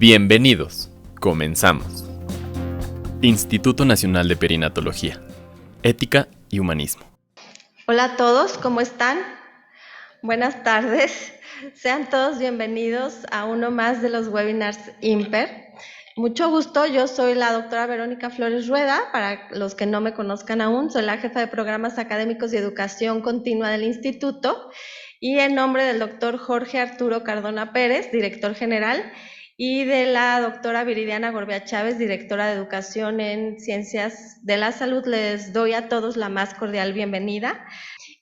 Bienvenidos. Comenzamos. Instituto Nacional de Perinatología, Ética y Humanismo. Hola a todos, ¿cómo están? Buenas tardes. Sean todos bienvenidos a uno más de los webinars IMPER. Mucho gusto, yo soy la doctora Verónica Flores Rueda. Para los que no me conozcan aún, soy la jefa de programas académicos y educación continua del instituto. Y en nombre del doctor Jorge Arturo Cardona Pérez, director general, y de la doctora Viridiana Gorbea Chávez, directora de Educación en Ciencias de la Salud, les doy a todos la más cordial bienvenida.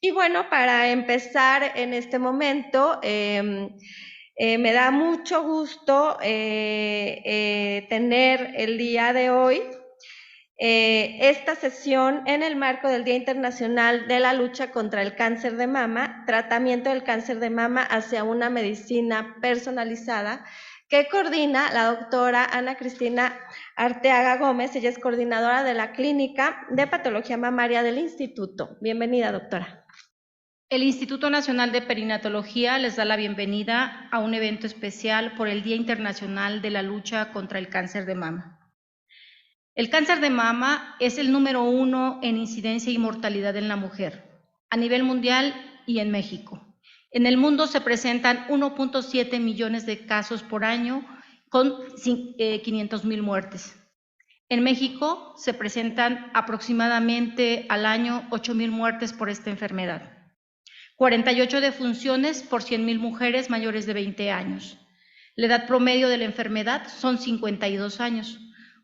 Y bueno, para empezar en este momento, me da mucho gusto tener el día de hoy esta sesión en el marco del Día Internacional de la Lucha contra el Cáncer de Mama, tratamiento del cáncer de mama hacia una medicina personalizada, que coordina la doctora Ana Cristina Arteaga Gómez. Ella es coordinadora de la Clínica de Patología Mamaria del Instituto. Bienvenida, doctora. El Instituto Nacional de Perinatología les da la bienvenida a un evento especial por el Día Internacional de la Lucha contra el Cáncer de Mama. El cáncer de mama es el número 1 en incidencia y mortalidad en la mujer, a nivel mundial y en México. En el mundo se presentan 1.7 millones de casos por año con 500,000 muertes. En México se presentan aproximadamente al año 8,000 muertes por esta enfermedad. 48 defunciones por 100,000 mujeres mayores de 20 años. La edad promedio de la enfermedad son 52 años.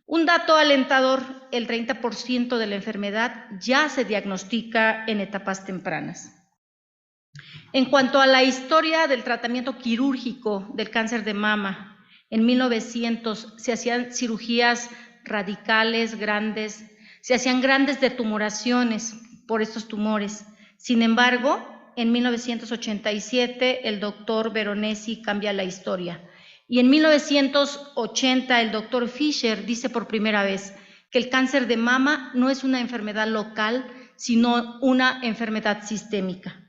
Un dato alentador, el 30% de la enfermedad ya se diagnostica en etapas tempranas. En cuanto a la historia del tratamiento quirúrgico del cáncer de mama, en 1900 se hacían cirugías radicales grandes, se hacían grandes detumoraciones por estos tumores. Sin embargo, en 1987 el doctor Veronesi cambia la historia. Y en 1980 el doctor Fisher dice por primera vez que el cáncer de mama no es una enfermedad local, sino una enfermedad sistémica.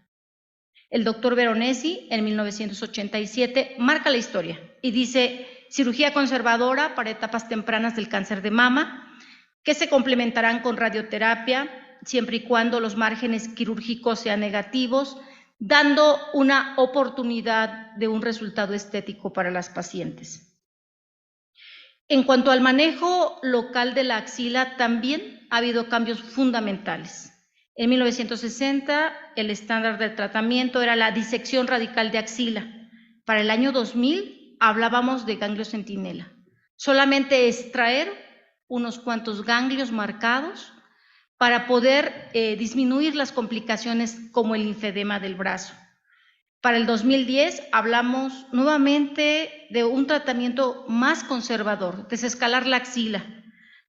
El doctor Veronesi en 1987 marca la historia y dice: cirugía conservadora para etapas tempranas del cáncer de mama, que se complementarán con radioterapia, siempre y cuando los márgenes quirúrgicos sean negativos, dando una oportunidad de un resultado estético para las pacientes. En cuanto al manejo local de la axila, también ha habido cambios fundamentales. En 1960, el estándar de tratamiento era la disección radical de axila. Para el año 2000, hablábamos de ganglio centinela. Solamente extraer unos cuantos ganglios marcados para poder disminuir las complicaciones como el linfedema del brazo. Para el 2010 hablamos nuevamente de un tratamiento más conservador, desescalar la axila,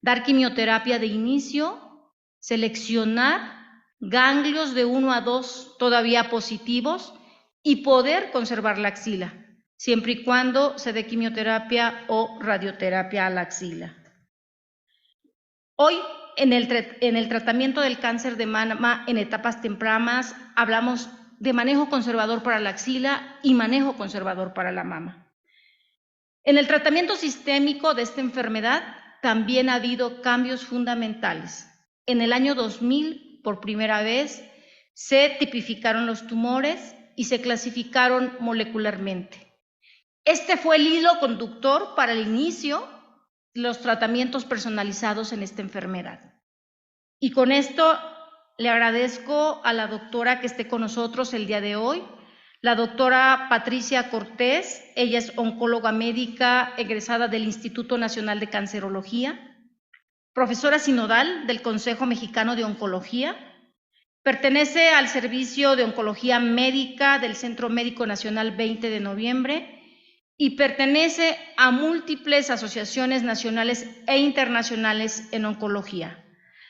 dar quimioterapia de inicio, seleccionar ganglios de 1 a 2 todavía positivos y poder conservar la axila, siempre y cuando se dé quimioterapia o radioterapia a la axila. Hoy, en el tratamiento del cáncer de mama en etapas tempranas, hablamos de manejo conservador para la axila y manejo conservador para la mama. En el tratamiento sistémico de esta enfermedad también ha habido cambios fundamentales. En el año 2000, por primera vez, se tipificaron los tumores y se clasificaron molecularmente. Este fue el hilo conductor para el inicio de los tratamientos personalizados en esta enfermedad. Y con esto le agradezco a la doctora que esté con nosotros el día de hoy, la doctora Patricia Cortés. Ella es oncóloga médica egresada del Instituto Nacional de Cancerología, profesora sinodal del Consejo Mexicano de Oncología, pertenece al Servicio de Oncología Médica del Centro Médico Nacional 20 de noviembre y pertenece a múltiples asociaciones nacionales e internacionales en oncología.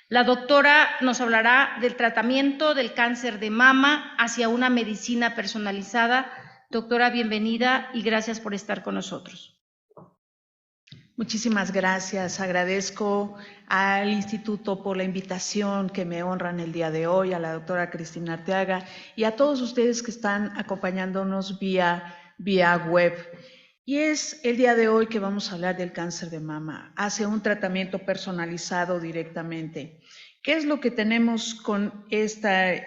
La doctora nos hablará del tratamiento del cáncer de mama hacia una medicina personalizada. Doctora, bienvenida y gracias por estar con nosotros. Muchísimas gracias. Agradezco al Instituto por la invitación que me honran el día de hoy, a la doctora Cristina Arteaga y a todos ustedes que están acompañándonos vía web. Y es el día de hoy que vamos a hablar del cáncer de mama, hacia un tratamiento personalizado directamente. ¿Qué es lo que tenemos con esta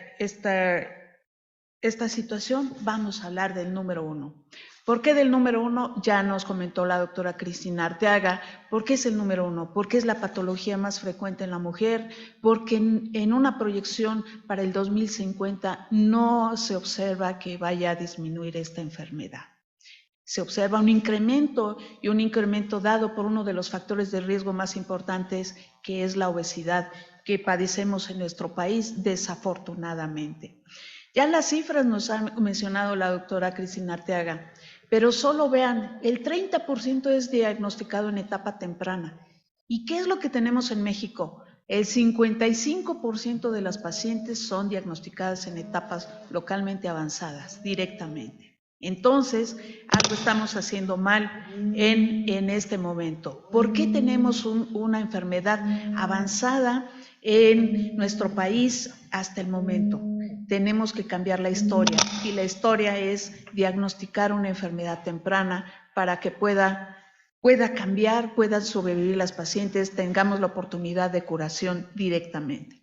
situación? Vamos a hablar del número 1. ¿Por qué del número 1? Ya nos comentó la doctora Cristina Arteaga. ¿Por qué es el número 1? Porque es la patología más frecuente en la mujer, porque en una proyección para el 2050 no se observa que vaya a disminuir esta enfermedad. Se observa un incremento, y un incremento dado por uno de los factores de riesgo más importantes, que es la obesidad, que padecemos en nuestro país desafortunadamente. Ya las cifras nos ha mencionado la doctora Cristina Arteaga, pero solo vean, el 30% es diagnosticado en etapa temprana. ¿Y qué es lo que tenemos en México? El 55% de las pacientes son diagnosticadas en etapas localmente avanzadas, directamente. Entonces, algo estamos haciendo mal en este momento. ¿Por qué tenemos una enfermedad avanzada en nuestro país hasta el momento? Tenemos que cambiar la historia, y la historia es diagnosticar una enfermedad temprana para que pueda cambiar, puedan sobrevivir las pacientes, tengamos la oportunidad de curación directamente.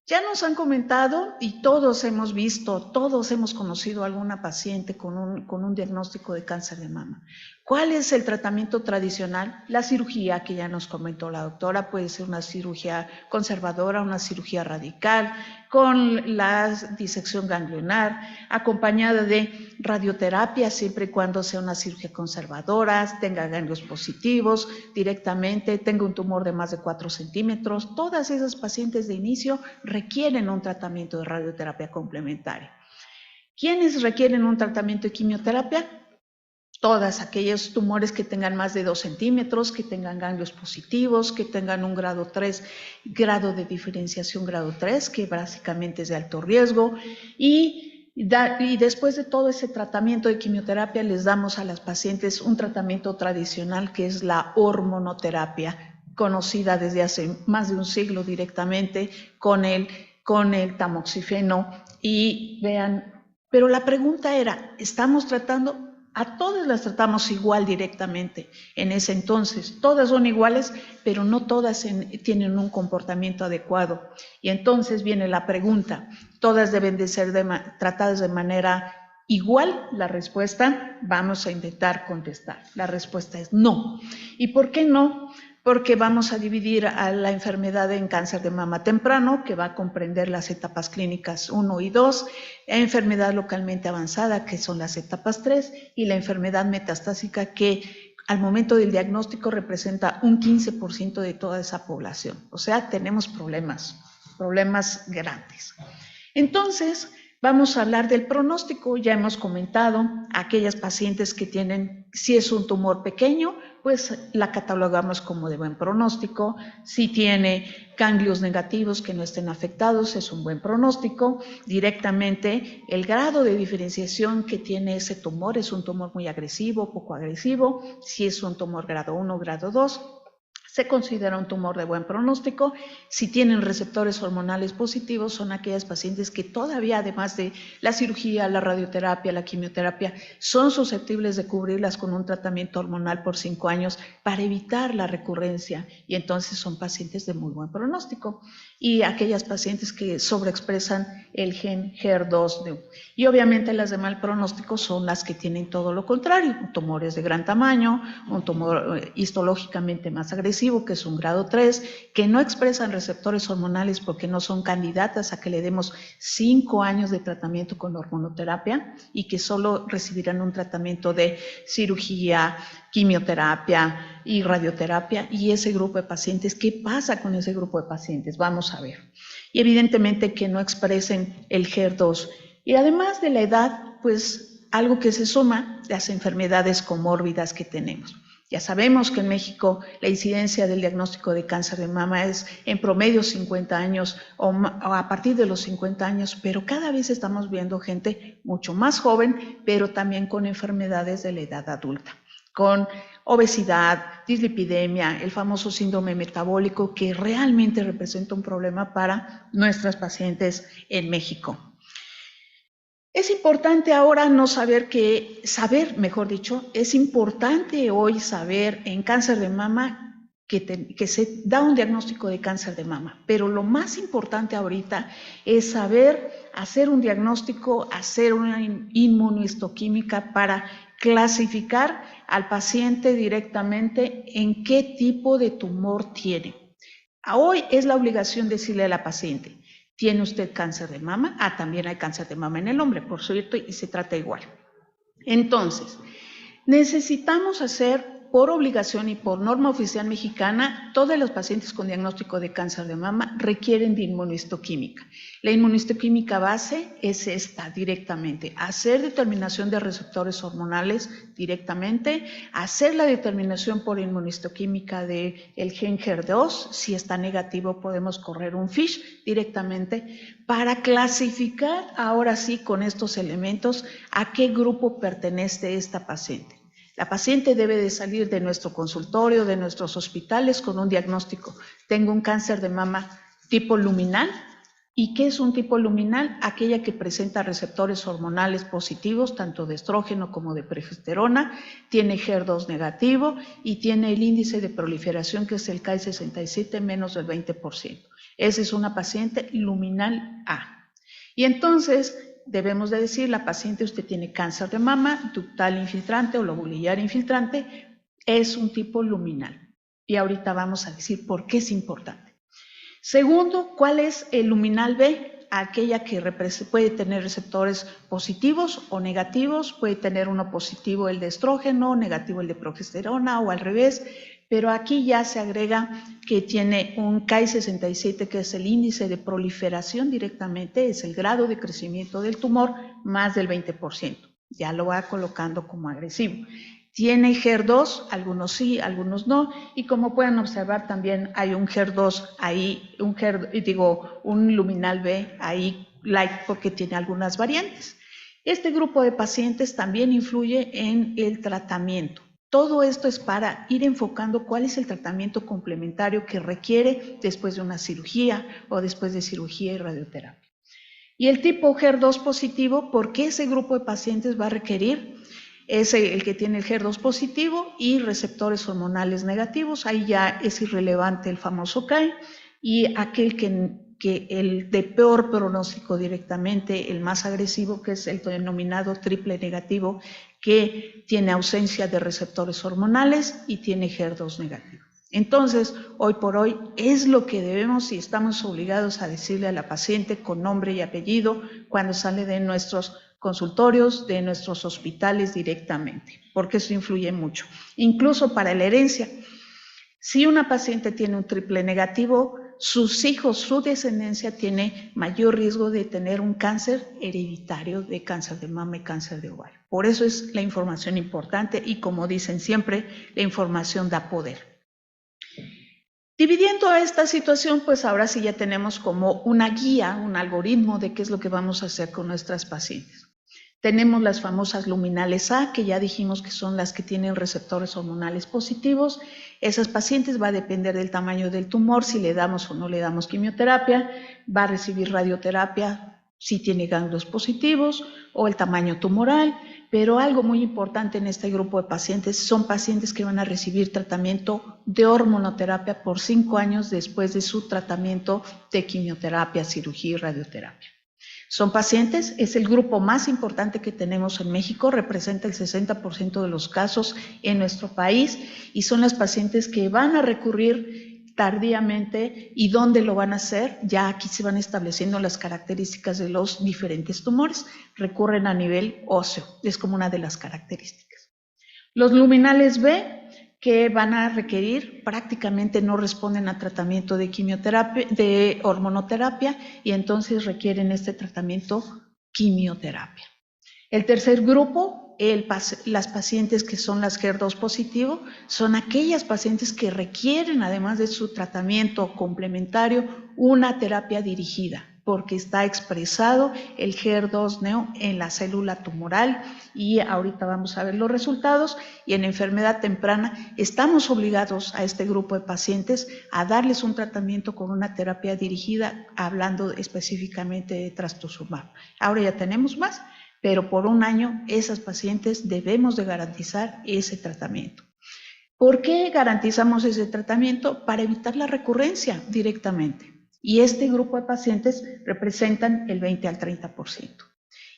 Ya nos han comentado, y todos hemos visto, todos hemos conocido a alguna paciente con un diagnóstico de cáncer de mama. ¿Cuál es el tratamiento tradicional? La cirugía, que ya nos comentó la doctora, puede ser una cirugía conservadora, una cirugía radical, con la disección ganglionar, acompañada de radioterapia, siempre y cuando sea una cirugía conservadora, tenga ganglios positivos directamente, tenga un tumor de más de 4 centímetros. Todas esas pacientes de inicio requieren un tratamiento de radioterapia complementaria. ¿Quiénes requieren un tratamiento de quimioterapia? Todas aquellos tumores que tengan más de 2 centímetros, que tengan ganglios positivos, que tengan un grado 3, grado de diferenciación grado 3, que básicamente es de alto riesgo, y después de todo ese tratamiento de quimioterapia les damos a las pacientes un tratamiento tradicional, que es la hormonoterapia, conocida desde hace más de un siglo directamente con el tamoxifeno. Y vean, pero la pregunta era, ¿estamos tratando? A todas las tratamos igual directamente en ese entonces. Todas son iguales, pero no todas tienen un comportamiento adecuado. Y entonces viene la pregunta, ¿todas deben de ser tratadas de manera igual? La respuesta, vamos a intentar contestar. La respuesta es no. ¿Y por qué no? Porque vamos a dividir a la enfermedad en cáncer de mama temprano, que va a comprender las etapas clínicas 1 y 2, enfermedad localmente avanzada, que son las etapas 3, y la enfermedad metastásica, que al momento del diagnóstico representa un 15% de toda esa población. O sea, tenemos problemas grandes. Entonces, vamos a hablar del pronóstico. Ya hemos comentado, aquellas pacientes que tienen, si es un tumor pequeño, pues la catalogamos como de buen pronóstico. Si tiene ganglios negativos que no estén afectados, es un buen pronóstico. Directamente, el grado de diferenciación que tiene ese tumor es un tumor muy agresivo, poco agresivo. Si es un tumor grado 1, grado 2, se considera un tumor de buen pronóstico. Si tienen receptores hormonales positivos, son aquellas pacientes que todavía, además de la cirugía, la radioterapia, la quimioterapia, son susceptibles de cubrirlas con un tratamiento hormonal por 5 años para evitar la recurrencia, y entonces son pacientes de muy buen pronóstico. Y aquellas pacientes que sobreexpresan el gen HER2. Y obviamente las de mal pronóstico son las que tienen todo lo contrario, tumores de gran tamaño, un tumor histológicamente más agresivo, que es un grado 3, que no expresan receptores hormonales porque no son candidatas a que le demos 5 años de tratamiento con hormonoterapia, y que solo recibirán un tratamiento de cirugía, quimioterapia y radioterapia. Y ese grupo de pacientes, ¿qué pasa con ese grupo de pacientes? Vamos a ver. Y evidentemente que no expresen el HER2. Y además de la edad, pues algo que se suma, las enfermedades comórbidas que tenemos. Ya sabemos que en México la incidencia del diagnóstico de cáncer de mama es en promedio 50 años o a partir de los 50 años, pero cada vez estamos viendo gente mucho más joven, pero también con enfermedades de la edad adulta, con obesidad, dislipidemia, el famoso síndrome metabólico, que realmente representa un problema para nuestras pacientes en México. Es importante ahora no saber mejor dicho, es importante hoy saber en cáncer de mama que se da un diagnóstico de cáncer de mama, pero lo más importante ahorita es saber hacer un diagnóstico, hacer una inmunohistoquímica para clasificar al paciente directamente en qué tipo de tumor tiene. Hoy es la obligación decirle a la paciente: ¿tiene usted cáncer de mama? También hay cáncer de mama en el hombre, por cierto, y se trata igual. Entonces, necesitamos hacer por obligación y por norma oficial mexicana, todos los pacientes con diagnóstico de cáncer de mama requieren de inmunohistoquímica. La inmunohistoquímica base es esta directamente: hacer determinación de receptores hormonales directamente, hacer la determinación por inmunohistoquímica del gen HER2, si está negativo podemos correr un FISH directamente para clasificar ahora sí con estos elementos a qué grupo pertenece esta paciente. La paciente debe de salir de nuestro consultorio, de nuestros hospitales con un diagnóstico: tengo un cáncer de mama tipo luminal. ¿Y qué es un tipo luminal? Aquella que presenta receptores hormonales positivos, tanto de estrógeno como de progesterona, tiene HER2 negativo y tiene el índice de proliferación, que es el Ki-67, menos del 20%. Esa es una paciente luminal A. Y entonces debemos de decir: la paciente, usted tiene cáncer de mama, ductal infiltrante o lobulillar infiltrante, es un tipo luminal. Y ahorita vamos a decir por qué es importante. Segundo, ¿cuál es el luminal B? Aquella que puede tener receptores positivos o negativos, puede tener uno positivo el de estrógeno, negativo el de progesterona o al revés, pero aquí ya se agrega que tiene un Ki-67, que es el índice de proliferación directamente, es el grado de crecimiento del tumor, más del 20%. Ya lo va colocando como agresivo. Tiene HER2, algunos sí, algunos no, y como pueden observar también hay un HER2 ahí, un luminal B ahí light, porque tiene algunas variantes. Este grupo de pacientes también influye en el tratamiento. Todo esto es para ir enfocando cuál es el tratamiento complementario que requiere después de una cirugía o después de cirugía y radioterapia. Y el tipo HER2 positivo, porque ese grupo de pacientes va a requerir, es el que tiene el HER2 positivo y receptores hormonales negativos. Ahí ya es irrelevante el famoso Ki, y aquel que el de peor pronóstico directamente, el más agresivo, que es el denominado triple negativo, que tiene ausencia de receptores hormonales y tiene HER2 negativo. Entonces, hoy por hoy es lo que debemos y estamos obligados a decirle a la paciente con nombre y apellido cuando sale de nuestros consultorios, de nuestros hospitales directamente, porque eso influye mucho. Incluso para la herencia, si una paciente tiene un triple negativo, sus hijos, su descendencia tiene mayor riesgo de tener un cáncer hereditario de cáncer de mama y cáncer de ovario. Por eso es la información importante y, como dicen siempre, la información da poder. Dividiendo a esta situación, pues ahora sí ya tenemos como una guía, un algoritmo de qué es lo que vamos a hacer con nuestras pacientes. Tenemos las famosas luminales A, que ya dijimos que son las que tienen receptores hormonales positivos. Esas pacientes va a depender del tamaño del tumor, si le damos o no le damos quimioterapia, va a recibir radioterapia si tiene ganglios positivos o el tamaño tumoral, pero algo muy importante en este grupo de pacientes son pacientes que van a recibir tratamiento de hormonoterapia por 5 años después de su tratamiento de quimioterapia, cirugía y radioterapia. Son pacientes, es el grupo más importante que tenemos en México, representa el 60% de los casos en nuestro país y son las pacientes que van a recurrir tardíamente. ¿Y dónde lo van a hacer? Ya aquí se van estableciendo las características de los diferentes tumores. Recurren a nivel óseo, es como una de las características. Los luminales B, que van a requerir, prácticamente no responden a tratamiento de quimioterapia, de hormonoterapia, y entonces requieren este tratamiento quimioterapia. El tercer grupo, las pacientes que son las HER2 positivo, son aquellas pacientes que requieren, además de su tratamiento complementario, una terapia dirigida, porque está expresado el HER2 neo en la célula tumoral, y ahorita vamos a ver los resultados. Y en enfermedad temprana estamos obligados a este grupo de pacientes a darles un tratamiento con una terapia dirigida, hablando específicamente de trastuzumab. Ahora ya tenemos más, pero por un año esas pacientes debemos de garantizar ese tratamiento. ¿Por qué garantizamos ese tratamiento? Para evitar la recurrencia directamente. Y este grupo de pacientes representan el 20 al 30%.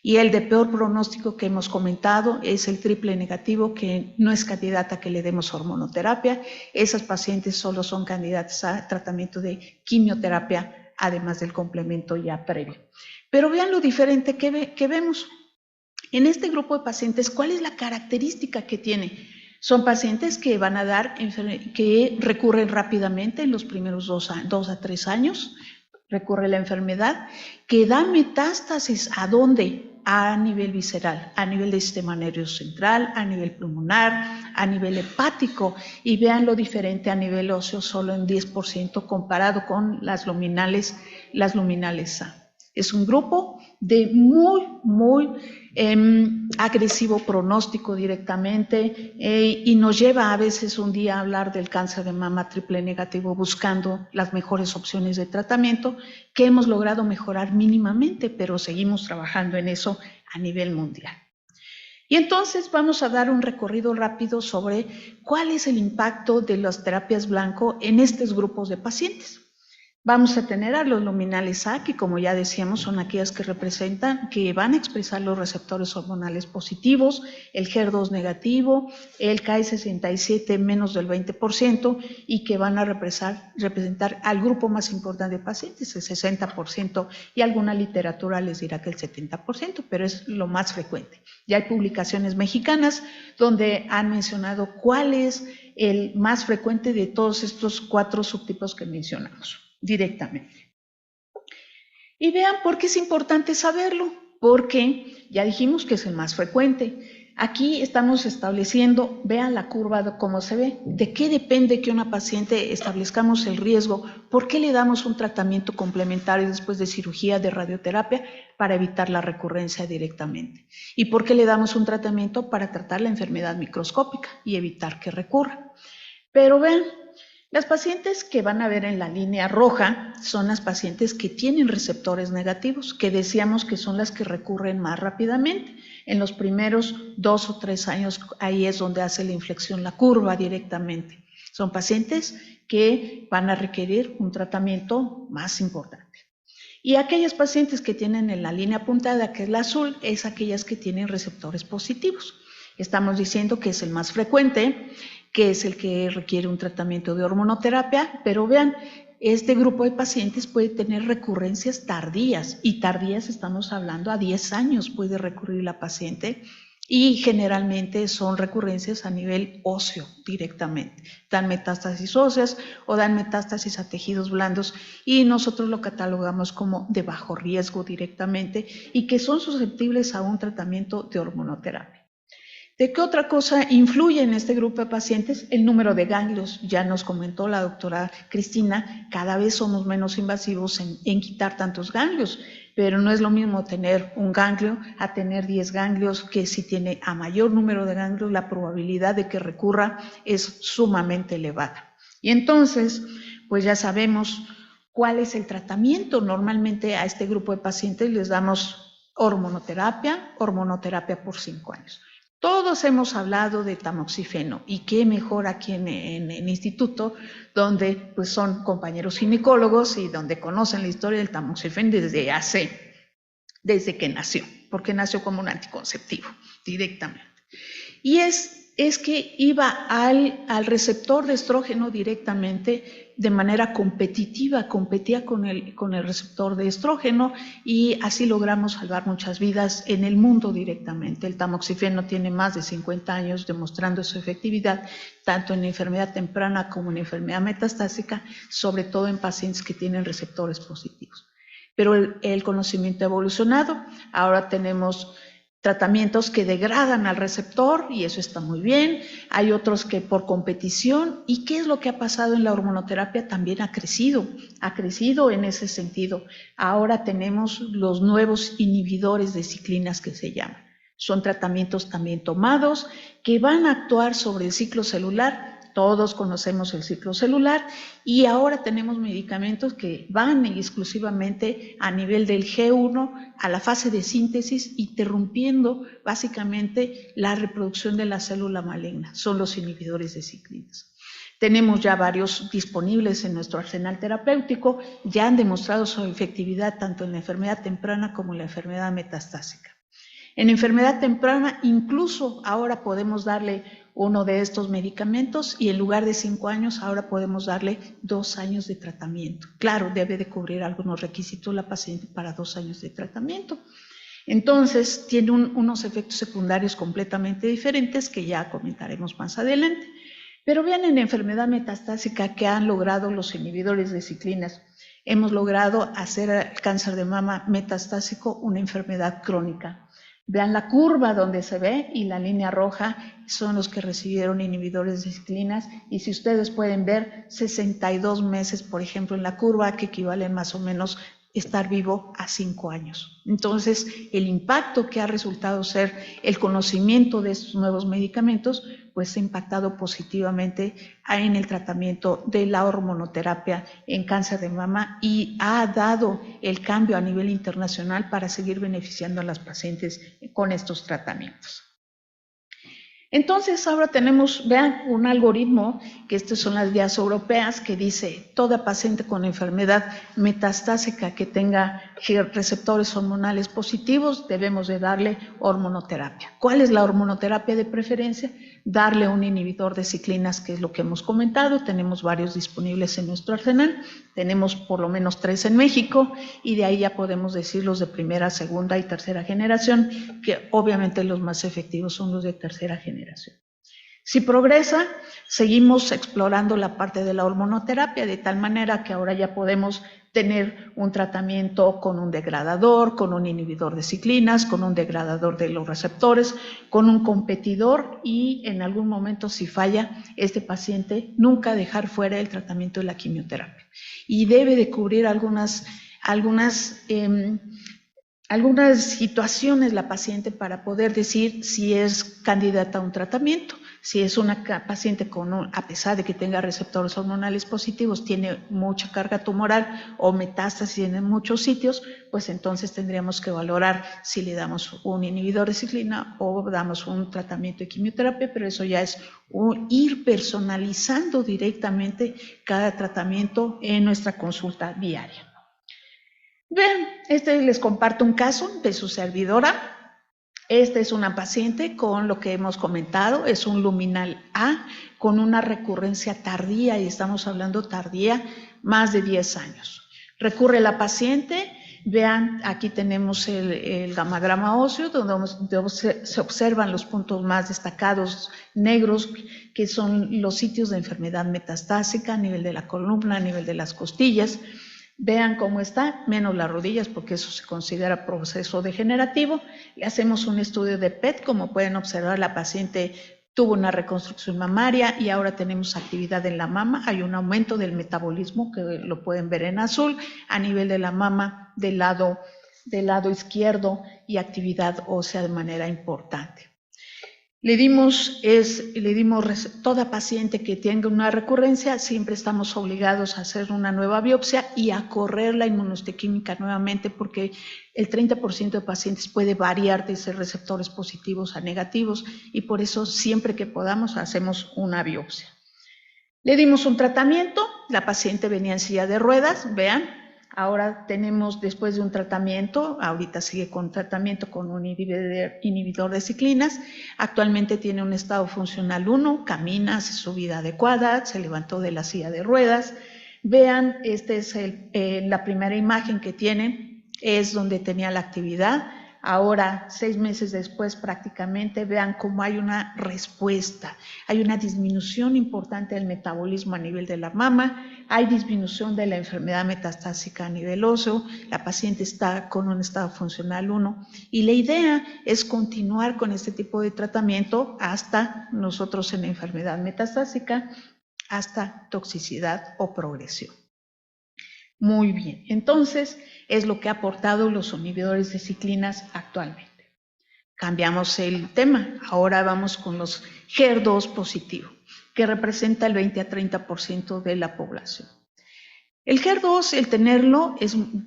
Y el de peor pronóstico que hemos comentado es el triple negativo, que no es candidata a que le demos hormonoterapia. Esas pacientes solo son candidatas a tratamiento de quimioterapia, además del complemento ya previo. Pero vean lo diferente que vemos. En este grupo de pacientes, ¿cuál es la característica que tiene? Son pacientes que van a que recurren rápidamente en los primeros 2 a 3 años, recurre la enfermedad, que da metástasis ¿a dónde? A nivel visceral, a nivel del sistema nervioso central, a nivel pulmonar, a nivel hepático, y vean lo diferente a nivel óseo, solo en 10% comparado con las luminales A. Es un grupo de muy agresivo pronóstico directamente y nos lleva a veces un día a hablar del cáncer de mama triple negativo buscando las mejores opciones de tratamiento que hemos logrado mejorar mínimamente, pero seguimos trabajando en eso a nivel mundial. Y entonces vamos a dar un recorrido rápido sobre cuál es el impacto de las terapias blanco en estos grupos de pacientes. Vamos a tener a los luminales A, que como ya decíamos son aquellas que representan, que van a expresar los receptores hormonales positivos, el HER2 negativo, el Ki67 menos del 20% y que van a representar al grupo más importante de pacientes, el 60%, y alguna literatura les dirá que el 70%, pero es lo más frecuente. Ya hay publicaciones mexicanas donde han mencionado cuál es el más frecuente de todos estos 4 subtipos que mencionamos directamente. Y vean por qué es importante saberlo, porque ya dijimos que es el más frecuente. Aquí estamos estableciendo, vean la curva de cómo se ve, de qué depende que una paciente establezcamos el riesgo, por qué le damos un tratamiento complementario después de cirugía de radioterapia para evitar la recurrencia directamente, y por qué le damos un tratamiento para tratar la enfermedad microscópica y evitar que recurra. Pero vean, las pacientes que van a ver en la línea roja son las pacientes que tienen receptores negativos, que decíamos que son las que recurren más rápidamente. En los primeros 2 o 3 años, ahí es donde hace la inflexión la curva directamente. Son pacientes que van a requerir un tratamiento más importante. Y aquellas pacientes que tienen en la línea apuntada, que es la azul, es aquellas que tienen receptores positivos. Estamos diciendo que es el más frecuente, que es el que requiere un tratamiento de hormonoterapia, pero vean, este grupo de pacientes puede tener recurrencias tardías, y tardías estamos hablando a 10 años puede recurrir la paciente, y generalmente son recurrencias a nivel óseo directamente. Dan metástasis óseas o dan metástasis a tejidos blandos, y nosotros lo catalogamos como de bajo riesgo directamente y que son susceptibles a un tratamiento de hormonoterapia. ¿De qué otra cosa influye en este grupo de pacientes? El número de ganglios. Ya nos comentó la doctora Cristina, cada vez somos menos invasivos en quitar tantos ganglios, pero no es lo mismo tener un ganglio a tener 10 ganglios, que si tiene a mayor número de ganglios, la probabilidad de que recurra es sumamente elevada. Y entonces, pues ya sabemos cuál es el tratamiento. Normalmente a este grupo de pacientes les damos hormonoterapia por 5 años. Todos hemos hablado de tamoxifeno, y qué mejor aquí en el instituto, donde pues son compañeros ginecólogos y donde conocen la historia del tamoxifeno desde que nació, porque nació como un anticonceptivo directamente. Y es que iba al receptor de estrógeno directamente de manera competitiva, competía con el receptor de estrógeno, y así logramos salvar muchas vidas en el mundo directamente. El tamoxifeno tiene más de 50 años demostrando su efectividad, tanto en enfermedad temprana como en enfermedad metastásica, sobre todo en pacientes que tienen receptores positivos. Pero el conocimiento ha evolucionado, ahora tenemos tratamientos que degradan al receptor, y eso está muy bien. Hay otros que por competición. ¿Y qué es lo que ha pasado en la hormonoterapia? También ha crecido en ese sentido. Ahora tenemos los nuevos inhibidores de ciclinas que se llaman. Son tratamientos también tomados que van a actuar sobre el ciclo celular Todos conocemos el ciclo celular y ahora tenemos medicamentos que van exclusivamente a nivel del G1 a la fase de síntesis, interrumpiendo básicamente la reproducción de la célula maligna. Son los inhibidores de ciclinas. Tenemos ya varios disponibles en nuestro arsenal terapéutico, ya han demostrado su efectividad tanto en la enfermedad temprana como en la enfermedad metastásica. En enfermedad temprana, incluso ahora podemos darle uno de estos medicamentos y en lugar de 5 años, ahora podemos darle 2 años de tratamiento. Claro, debe de cubrir algunos requisitos la paciente para 2 años de tratamiento. Entonces, tiene unos efectos secundarios completamente diferentes que ya comentaremos más adelante. Pero vean en enfermedad metastásica que han logrado los inhibidores de ciclinas. Hemos logrado hacer el cáncer de mama metastásico una enfermedad crónica. Vean la curva donde se ve y la línea roja son los que recibieron inhibidores de ciclinas y si ustedes pueden ver 62 meses, por ejemplo, en la curva que equivalen más o menos estar vivo a 5 años. Entonces, el impacto que ha resultado ser el conocimiento de estos nuevos medicamentos, pues ha impactado positivamente en el tratamiento de la hormonoterapia en cáncer de mama y ha dado el cambio a nivel internacional para seguir beneficiando a las pacientes con estos tratamientos. Entonces ahora tenemos, vean, un algoritmo, que estas son las guías europeas, que dice toda paciente con enfermedad metastásica que tenga receptores hormonales positivos, debemos de darle hormonoterapia. ¿Cuál es la hormonoterapia de preferencia? Darle un inhibidor de ciclinas, que es lo que hemos comentado, tenemos varios disponibles en nuestro arsenal, tenemos por lo menos 3 en México y de ahí ya podemos decir los de primera, segunda y tercera generación, que obviamente los más efectivos son los de tercera generación. Si progresa, seguimos explorando la parte de la hormonoterapia de tal manera que ahora ya podemos tener un tratamiento con un degradador, con un inhibidor de ciclinas, con un degradador de los receptores, con un competidor y en algún momento si falla este paciente nunca dejar fuera el tratamiento de la quimioterapia. Y debe de cubrir algunas situaciones la paciente para poder decir si es candidata a un tratamiento. Si es una paciente a pesar de que tenga receptores hormonales positivos, tiene mucha carga tumoral o metástasis en muchos sitios, pues entonces tendríamos que valorar si le damos un inhibidor de ciclina o damos un tratamiento de quimioterapia, pero eso ya es ir personalizando directamente cada tratamiento en nuestra consulta diaria. Vean, les comparto un caso de su servidora. Esta es una paciente con lo que hemos comentado, es un luminal A con una recurrencia tardía, y estamos hablando tardía, más de 10 años. Recurre la paciente, vean, aquí tenemos el gamagrama óseo, donde se observan los puntos más destacados negros, que son los sitios de enfermedad metastásica a nivel de la columna, a nivel de las costillas. Vean cómo está, menos las rodillas, porque eso se considera proceso degenerativo. Le hacemos un estudio de PET, como pueden observar, la paciente tuvo una reconstrucción mamaria y ahora tenemos actividad en la mama. Hay un aumento del metabolismo, que lo pueden ver en azul, a nivel de la mama del lado izquierdo y actividad ósea de manera importante. Le dimos toda paciente que tenga una recurrencia, siempre estamos obligados a hacer una nueva biopsia y a correr la inmunohistoquímica nuevamente, porque el 30% de pacientes puede variar de ser receptores positivos a negativos y por eso siempre que podamos hacemos una biopsia. Le dimos un tratamiento, la paciente venía en silla de ruedas, vean. Ahora tenemos, después de un tratamiento, ahorita sigue con tratamiento con un inhibidor de ciclinas, actualmente tiene un estado funcional 1, camina, hace su vida adecuada, se levantó de la silla de ruedas. Vean, esta es la primera imagen que tiene, es donde tenía la actividad. Ahora, 6 meses después prácticamente, vean cómo hay una respuesta, hay una disminución importante del metabolismo a nivel de la mama, hay disminución de la enfermedad metastásica a nivel óseo, la paciente está con un estado funcional 1 y la idea es continuar con este tipo de tratamiento hasta nosotros en la enfermedad metastásica, hasta toxicidad o progresión. Muy bien, entonces es lo que ha aportado los inhibidores de ciclinas actualmente. Cambiamos el tema, ahora vamos con los HER2 positivos. que representa el 20 a 30% de la población. El HER2, el tenerlo,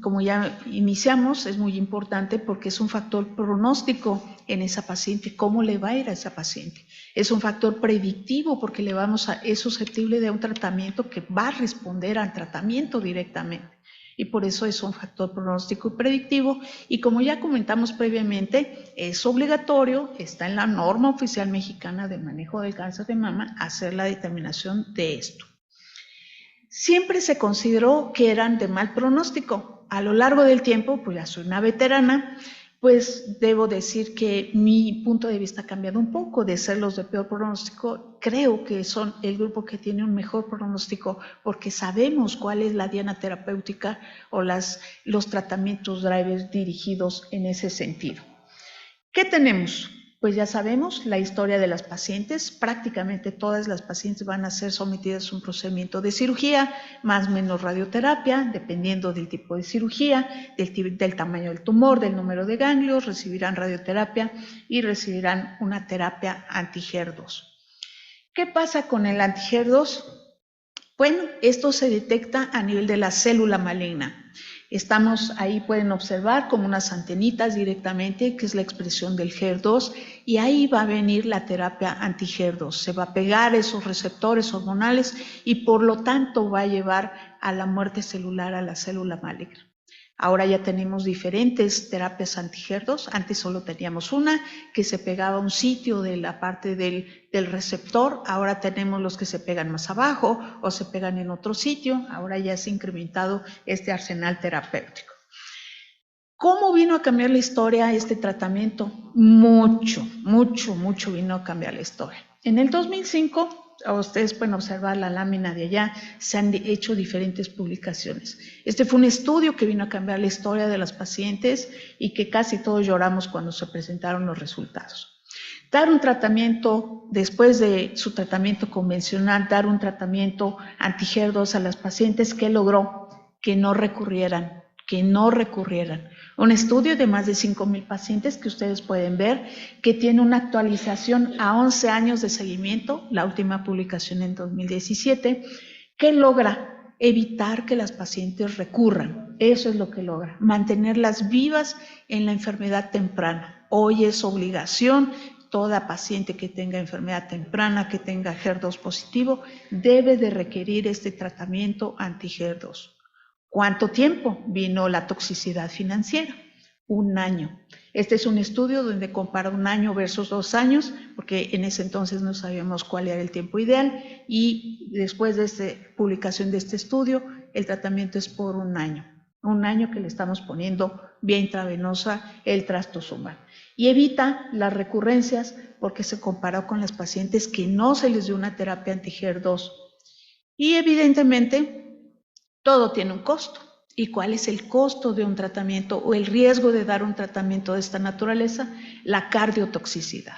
como ya iniciamos, es muy importante porque es un factor pronóstico en esa paciente, cómo le va a ir a esa paciente. Es un factor predictivo porque es susceptible de un tratamiento que va a responder al tratamiento directamente. Y por eso es un factor pronóstico y predictivo. Y como ya comentamos previamente, es obligatorio, está en la norma oficial mexicana de manejo del cáncer de mama, hacer la determinación de esto. Siempre se consideró que eran de mal pronóstico. A lo largo del tiempo, pues ya soy una veterana, pues debo decir que mi punto de vista ha cambiado un poco. De ser los de peor pronóstico, creo que son el grupo que tiene un mejor pronóstico porque sabemos cuál es la diana terapéutica o los tratamientos drivers dirigidos en ese sentido. ¿Qué tenemos? Pues ya sabemos la historia de las pacientes. Prácticamente todas las pacientes van a ser sometidas a un procedimiento de cirugía, más o menos radioterapia, dependiendo del tipo de cirugía, del tamaño del tumor, del número de ganglios, recibirán radioterapia y recibirán una terapia anti-HER2. ¿Qué pasa con el anti-HER2? Bueno, esto se detecta a nivel de la célula maligna. Estamos ahí, pueden observar como unas antenitas directamente, que es la expresión del HER2, y ahí va a venir la terapia anti-HER2. Se va a pegar esos receptores hormonales y por lo tanto va a llevar a la muerte celular a la célula maligna. Ahora ya tenemos diferentes terapias anti-HER2. Antes solo teníamos una que se pegaba a un sitio de la parte del receptor. Ahora tenemos los que se pegan más abajo o se pegan en otro sitio. Ahora ya se ha incrementado este arsenal terapéutico. ¿Cómo vino a cambiar la historia este tratamiento? Mucho vino a cambiar la historia. En el 2005, ustedes pueden observar la lámina de allá, se han hecho diferentes publicaciones. Este fue un estudio que vino a cambiar la historia de las pacientes y que casi todos lloramos cuando se presentaron los resultados. Dar un tratamiento, después de su tratamiento convencional, dar un tratamiento anti-HER2 a las pacientes, ¿qué logró? Que no recurrieran. Un estudio de más de 5,000 pacientes que ustedes pueden ver, que tiene una actualización a 11 años de seguimiento, la última publicación en 2017, que logra evitar que las pacientes recurran. Eso es lo que logra, mantenerlas vivas en la enfermedad temprana. Hoy es obligación, toda paciente que tenga enfermedad temprana, que tenga HER2 positivo, debe de requerir este tratamiento anti-HER2. ¿Cuánto tiempo? Vino la toxicidad financiera. 1 año. Este es un estudio donde compara 1 año versus 2 años, porque en ese entonces no sabíamos cuál era el tiempo ideal, y después de esta publicación de este estudio, el tratamiento es por 1 año. 1 año que le estamos poniendo vía intravenosa el trastuzumab. Y evita las recurrencias porque se comparó con las pacientes que no se les dio una terapia anti-HER2. Y evidentemente, todo tiene un costo. ¿Y cuál es el costo de un tratamiento o el riesgo de dar un tratamiento de esta naturaleza? La cardiotoxicidad.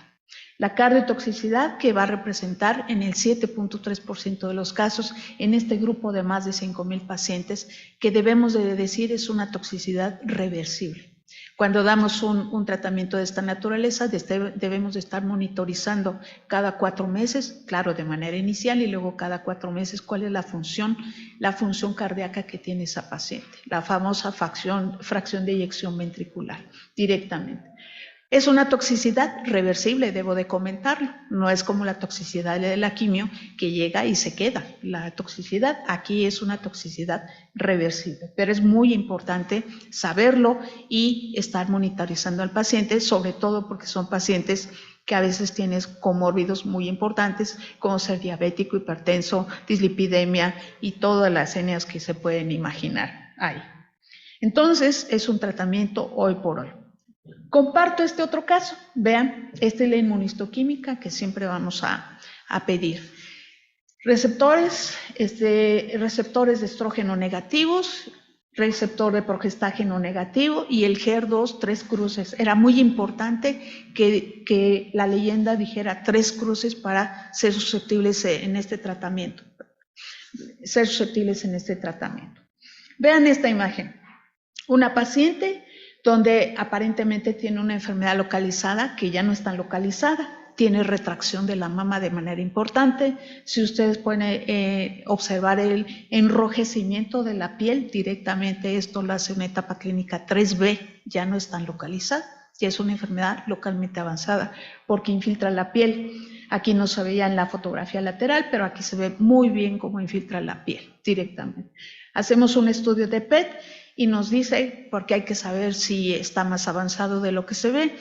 La cardiotoxicidad que va a representar en el 7.3% de los casos en este grupo de más de 5,000 pacientes, que debemos de decir es una toxicidad reversible. Cuando damos un tratamiento de esta naturaleza, debemos de estar monitorizando cada 4 meses, claro, de manera inicial, y luego cada 4 meses cuál es la función cardíaca que tiene esa paciente, la famosa fracción de eyección ventricular, directamente. Es una toxicidad reversible, debo de comentarlo. No es como la toxicidad de la quimio que llega y se queda. La toxicidad aquí es una toxicidad reversible, pero es muy importante saberlo y estar monitorizando al paciente, sobre todo porque son pacientes que a veces tienen comórbidos muy importantes, como ser diabético, hipertenso, dislipidemia y todas las etnias que se pueden imaginar ahí. Entonces, es un tratamiento hoy por hoy. Comparto este otro caso. Vean, esta es la inmunistoquímica que siempre vamos a pedir. Receptores de estrógeno negativos, receptor de progestágeno negativo y el HER2 3 cruces. Era muy importante que la leyenda dijera 3 cruces para ser susceptibles en este tratamiento. Vean esta imagen. Una paciente donde aparentemente tiene una enfermedad localizada que ya no es tan localizada. tiene retracción de la mama de manera importante. Si ustedes pueden observar el enrojecimiento de la piel, directamente esto lo hace una etapa clínica 3B, ya no es tan localizada, ya es una enfermedad localmente avanzada porque infiltra la piel. Aquí no se veía en la fotografía lateral, pero aquí se ve muy bien cómo infiltra la piel directamente. Hacemos un estudio de PET y nos dice, porque hay que saber si está más avanzado de lo que se ve,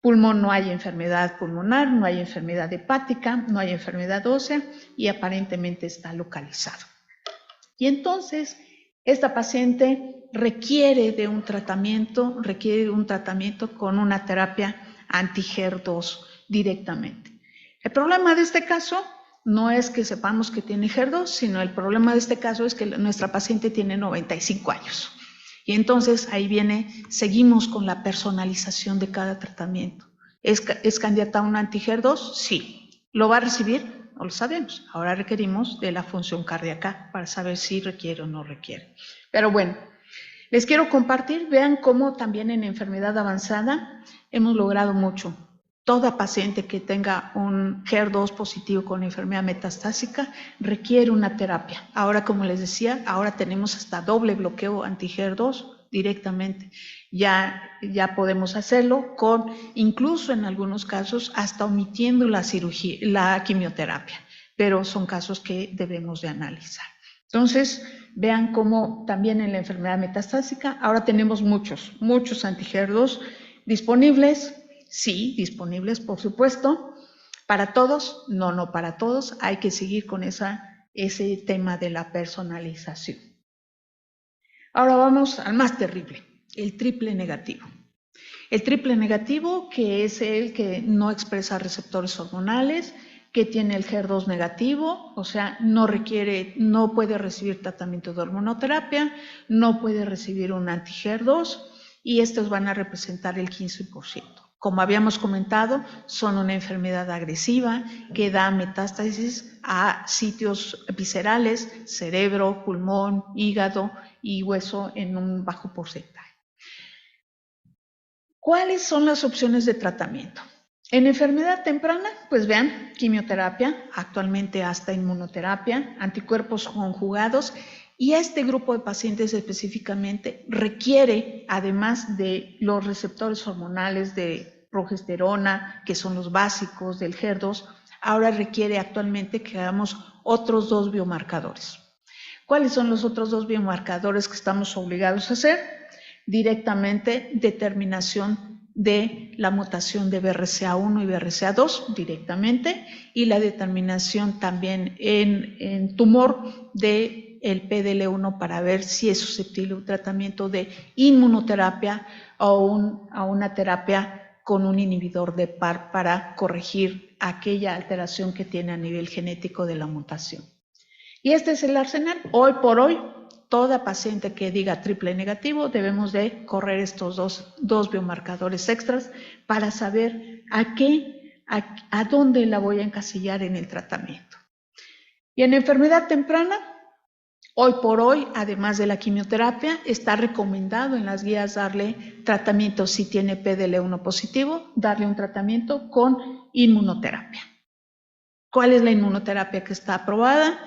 pulmón, no hay enfermedad pulmonar, no hay enfermedad hepática, no hay enfermedad ósea y aparentemente está localizado. Y entonces, esta paciente requiere de un tratamiento con una terapia anti-HER2 directamente. El problema de este caso no es que sepamos que tiene HER2, sino el problema de este caso es que nuestra paciente tiene 95 años. Y entonces ahí seguimos con la personalización de cada tratamiento. ¿Es candidata a un anti-HER2? Sí. ¿Lo va a recibir? No lo sabemos. Ahora requerimos de la función cardíaca para saber si requiere o no requiere. Pero bueno, les quiero compartir, vean cómo también en enfermedad avanzada hemos logrado mucho. Toda paciente que tenga un HER2 positivo con enfermedad metastásica requiere una terapia. Ahora, como les decía, ahora tenemos hasta doble bloqueo anti-HER2 directamente. Ya podemos hacerlo incluso en algunos casos, hasta omitiendo la quimioterapia, pero son casos que debemos de analizar. Entonces, vean cómo también en la enfermedad metastásica ahora tenemos muchos anti-HER2 disponibles. Sí, disponibles, por supuesto. ¿Para todos? No para todos. Hay que seguir con ese tema de la personalización. Ahora vamos al más terrible, el triple negativo. El triple negativo, que es el que no expresa receptores hormonales, que tiene el HER2 negativo, o sea, no puede recibir tratamiento de hormonoterapia, no puede recibir un anti-HER2 y estos van a representar el 15%. Como habíamos comentado, son una enfermedad agresiva que da metástasis a sitios viscerales, cerebro, pulmón, hígado y hueso en un bajo porcentaje. ¿Cuáles son las opciones de tratamiento? En enfermedad temprana, pues vean, quimioterapia, actualmente hasta inmunoterapia, anticuerpos conjugados, y a este grupo de pacientes específicamente requiere, además de los receptores hormonales de progesterona, que son los básicos del HER2, ahora requiere actualmente que hagamos otros 2 biomarcadores. ¿Cuáles son los otros 2 biomarcadores que estamos obligados a hacer? Directamente determinación de la mutación de BRCA1 y BRCA2 directamente, y la determinación también en tumor de el PDL1 para ver si es susceptible a un tratamiento de inmunoterapia o a una terapia con un inhibidor de PARP para corregir aquella alteración que tiene a nivel genético de la mutación. Y este es el arsenal. Hoy por hoy, toda paciente que diga triple negativo debemos de correr estos dos biomarcadores extras para saber a dónde la voy a encasillar en el tratamiento. Y en enfermedad temprana, hoy por hoy, además de la quimioterapia, está recomendado en las guías darle tratamiento si tiene PDL1 positivo, darle un tratamiento con inmunoterapia. ¿Cuál es la inmunoterapia que está aprobada?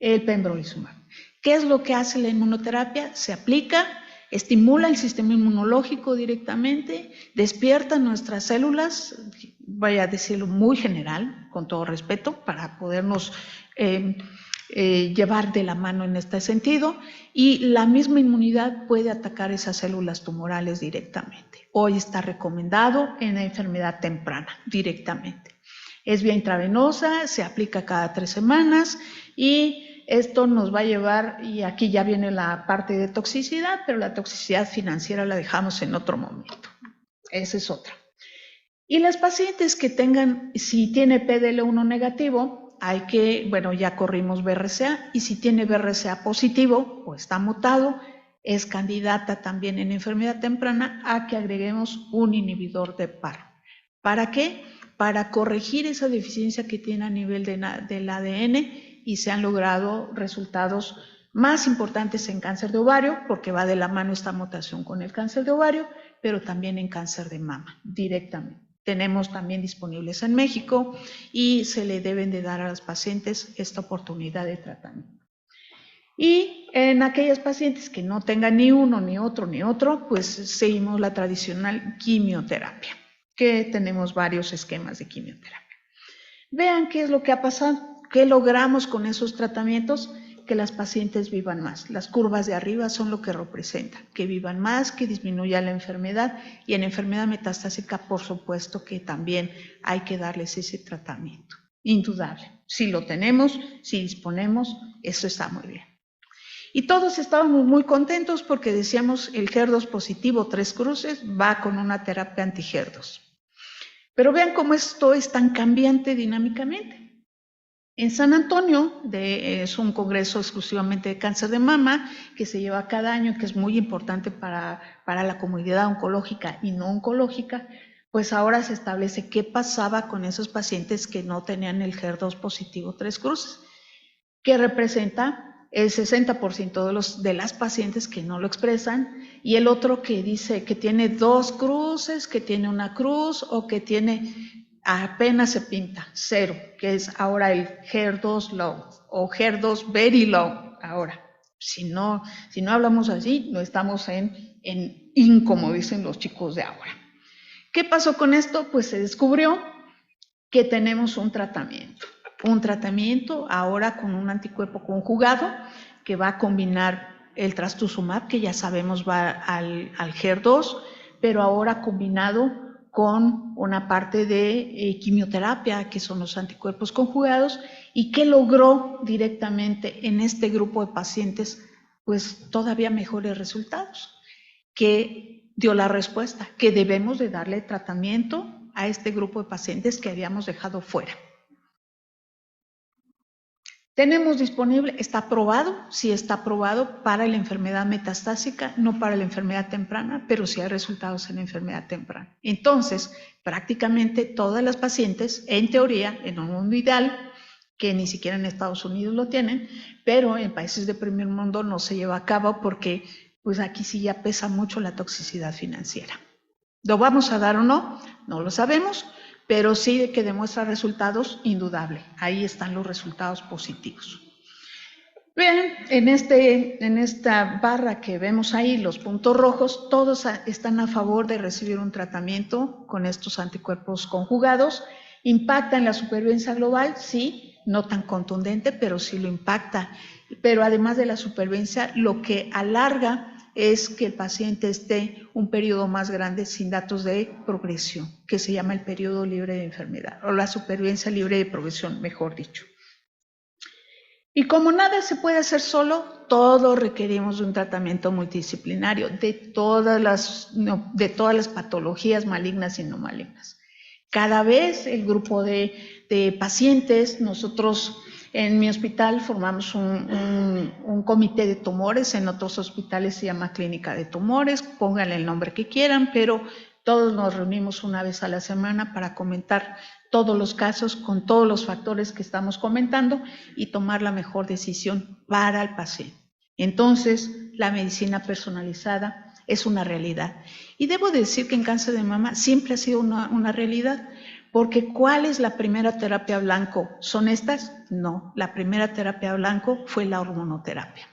El pembrolizumab. ¿Qué es lo que hace la inmunoterapia? Se aplica, estimula el sistema inmunológico directamente, despierta nuestras células, voy a decirlo muy general, con todo respeto, para podernos llevar de la mano en este sentido, y la misma inmunidad puede atacar esas células tumorales directamente. Hoy está recomendado en la enfermedad temprana directamente. Es vía intravenosa, se aplica cada 3 semanas y esto nos va a llevar, y aquí ya viene la parte de toxicidad, pero la toxicidad financiera la dejamos en otro momento. Esa es otra. Y las pacientes que tengan, si tiene PDL1 negativo, ya corrimos BRCA, y si tiene BRCA positivo o está mutado, es candidata también en enfermedad temprana a que agreguemos un inhibidor de PARP. ¿Para qué? Para corregir esa deficiencia que tiene a nivel del ADN, y se han logrado resultados más importantes en cáncer de ovario, porque va de la mano esta mutación con el cáncer de ovario, pero también en cáncer de mama directamente. tenemos también disponibles en México y se le deben de dar a los pacientes esta oportunidad de tratamiento. Y en aquellas pacientes que no tengan ni uno, ni otro, pues seguimos la tradicional quimioterapia, que tenemos varios esquemas de quimioterapia. Vean qué es lo que ha pasado, qué logramos con esos tratamientos, que las pacientes vivan más. Las curvas de arriba son lo que representan, que vivan más, que disminuya la enfermedad, y en enfermedad metastásica, por supuesto que también hay que darles ese tratamiento, indudable. Si lo tenemos, si disponemos, eso está muy bien. Y todos estábamos muy contentos porque decíamos el HER2 positivo 3 cruces va con una terapia anti-HER2. Pero vean cómo esto es tan cambiante dinámicamente. En San Antonio es un congreso exclusivamente de cáncer de mama que se lleva cada año, que es muy importante para la comunidad oncológica y no oncológica, pues ahora se establece qué pasaba con esos pacientes que no tenían el HER2 positivo 3 cruces, que representa el 60% de las pacientes que no lo expresan, y el otro que dice que tiene 2 cruces, que tiene una cruz o que tiene apenas se pinta, 0, que es ahora el HER2 low o HER2 very low. Ahora, si no hablamos así, no estamos en IN, como dicen los chicos de ahora. ¿Qué pasó con esto? Pues se descubrió que tenemos un tratamiento ahora con un anticuerpo conjugado que va a combinar el trastuzumab, que ya sabemos va al HER2, pero ahora combinado con una parte de quimioterapia, que son los anticuerpos conjugados, y que logró directamente en este grupo de pacientes pues todavía mejores resultados, que dio la respuesta que debemos de darle tratamiento a este grupo de pacientes que habíamos dejado fuera. Tenemos disponible, está aprobado, sí está aprobado para la enfermedad metastásica, no para la enfermedad temprana, pero sí hay resultados en la enfermedad temprana. Entonces, prácticamente todas las pacientes, en teoría, en un mundo ideal, que ni siquiera en Estados Unidos lo tienen, pero en países de primer mundo no se lleva a cabo porque pues aquí sí ya pesa mucho la toxicidad financiera. ¿Lo vamos a dar o no? No lo sabemos, pero sí de que demuestra resultados, indudable. Ahí están los resultados positivos. Vean, en esta barra que vemos ahí, los puntos rojos, todos están a favor de recibir un tratamiento con estos anticuerpos conjugados. ¿Impacta en la supervivencia global? Sí, no tan contundente, pero sí lo impacta. Pero además de la supervivencia, lo que alarga es que el paciente esté un periodo más grande sin datos de progresión, que se llama el periodo libre de enfermedad, o la supervivencia libre de progresión, mejor dicho. Y como nada se puede hacer solo, todos requerimos de un tratamiento multidisciplinario de todas las patologías malignas y no malignas. Cada vez el grupo de pacientes, nosotros en mi hospital formamos un comité de tumores, en otros hospitales se llama clínica de tumores, pónganle el nombre que quieran, pero todos nos reunimos una vez a la semana para comentar todos los casos con todos los factores que estamos comentando y tomar la mejor decisión para el paciente. Entonces, la medicina personalizada es una realidad. Y debo decir que en cáncer de mama siempre ha sido una realidad. Porque ¿cuál es la primera terapia blanco? ¿Son estas? No, la primera terapia blanco fue la hormonoterapia,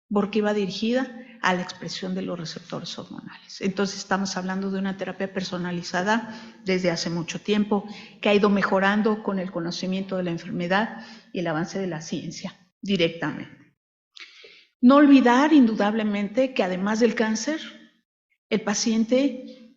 porque iba dirigida a la expresión de los receptores hormonales. Entonces estamos hablando de una terapia personalizada desde hace mucho tiempo, que ha ido mejorando con el conocimiento de la enfermedad y el avance de la ciencia directamente. No olvidar indudablemente que además del cáncer, el paciente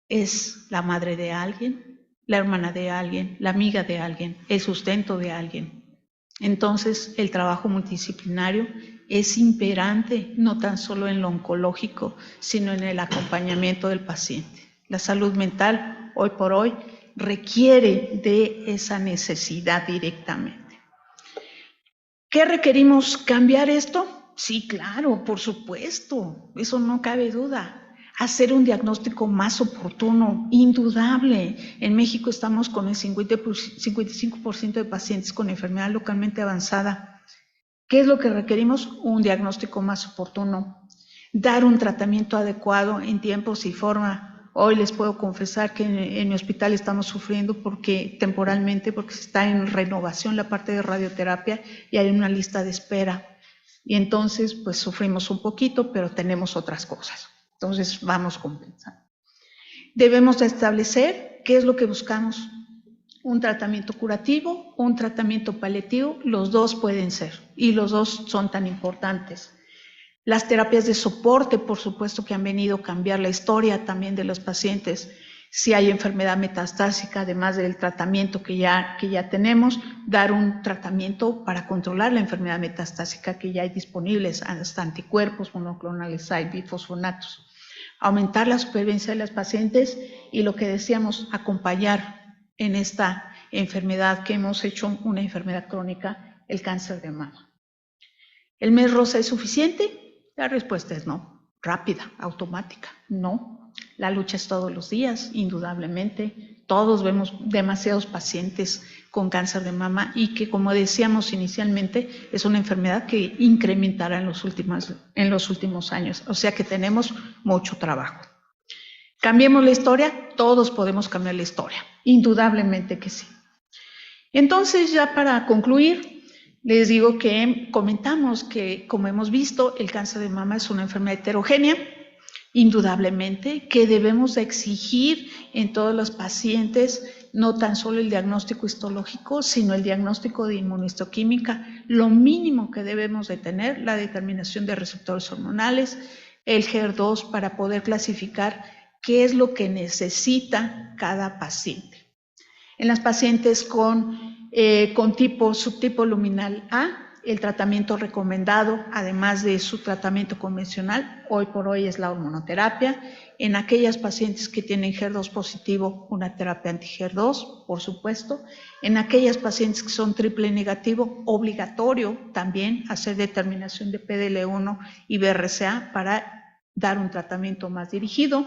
es la madre de alguien, la hermana de alguien, la amiga de alguien, el sustento de alguien. Entonces, el trabajo multidisciplinario es imperante, no tan solo en lo oncológico, sino en el acompañamiento del paciente. La salud mental, hoy por hoy, requiere de esa necesidad directamente. ¿Qué requerimos? ¿Cambiar esto? Sí, claro, por supuesto, eso no cabe duda. Hacer un diagnóstico más oportuno, indudable. En México estamos con el 55% de pacientes con enfermedad localmente avanzada. ¿Qué es lo que requerimos? Un diagnóstico más oportuno. Dar un tratamiento adecuado en tiempos y forma. Hoy les puedo confesar que en mi hospital estamos sufriendo temporalmente porque está en renovación la parte de radioterapia y hay una lista de espera. Y entonces, pues sufrimos un poquito, pero tenemos otras cosas. Entonces, vamos compensando. Debemos de establecer qué es lo que buscamos. Un tratamiento curativo, un tratamiento paliativo, los dos pueden ser y los dos son tan importantes. Las terapias de soporte, por supuesto, que han venido a cambiar la historia también de los pacientes. Si hay enfermedad metastásica, además del tratamiento que ya tenemos, dar un tratamiento para controlar la enfermedad metastásica que ya hay disponibles, hasta anticuerpos monoclonales, hay bifosfonatos. Aumentar la supervivencia de los pacientes y lo que decíamos, acompañar en esta enfermedad que hemos hecho una enfermedad crónica, el cáncer de mama. ¿El mes rosa es suficiente? La respuesta es no, rápida, automática, no. La lucha es todos los días, indudablemente. Todos vemos demasiados pacientes con cáncer de mama y que, como decíamos inicialmente, es una enfermedad que incrementará en los últimos años. O sea que tenemos mucho trabajo. ¿Cambiemos la historia? Todos podemos cambiar la historia, indudablemente que sí. Entonces, ya para concluir, les digo que comentamos que, como hemos visto, el cáncer de mama es una enfermedad heterogénea, indudablemente, que debemos exigir en todos los pacientes no tan solo el diagnóstico histológico, sino el diagnóstico de inmunohistoquímica, lo mínimo que debemos de tener, la determinación de receptores hormonales, el HER2 para poder clasificar qué es lo que necesita cada paciente. En las pacientes con subtipo luminal A, el tratamiento recomendado, además de su tratamiento convencional, hoy por hoy es la hormonoterapia. En aquellas pacientes que tienen HER2 positivo, una terapia anti-HER2, por supuesto. En aquellas pacientes que son triple negativo, obligatorio también hacer determinación de PDL1 y BRCA para dar un tratamiento más dirigido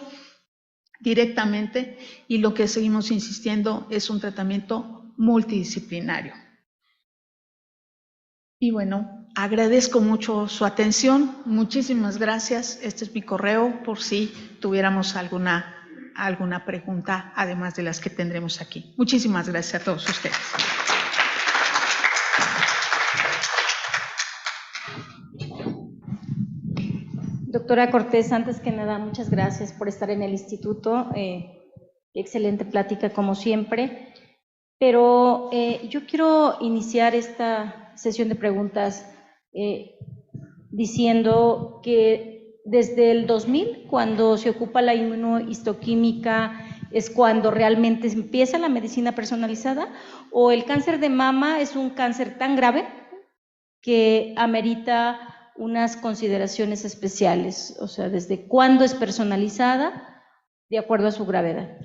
directamente, y lo que seguimos insistiendo es un tratamiento multidisciplinario. Y bueno, agradezco mucho su atención, muchísimas gracias. Este es mi correo por si tuviéramos alguna pregunta, además de las que tendremos aquí. Muchísimas gracias a todos ustedes. Doctora Cortés, antes que nada, muchas gracias por estar en el instituto. Excelente plática, como siempre. Pero yo quiero iniciar esta sesión de preguntas diciendo que desde el 2000, cuando se ocupa la inmunohistoquímica, es cuando realmente empieza la medicina personalizada, o el cáncer de mama es un cáncer tan grave que amerita unas consideraciones especiales, o sea, ¿desde cuándo es personalizada de acuerdo a su gravedad?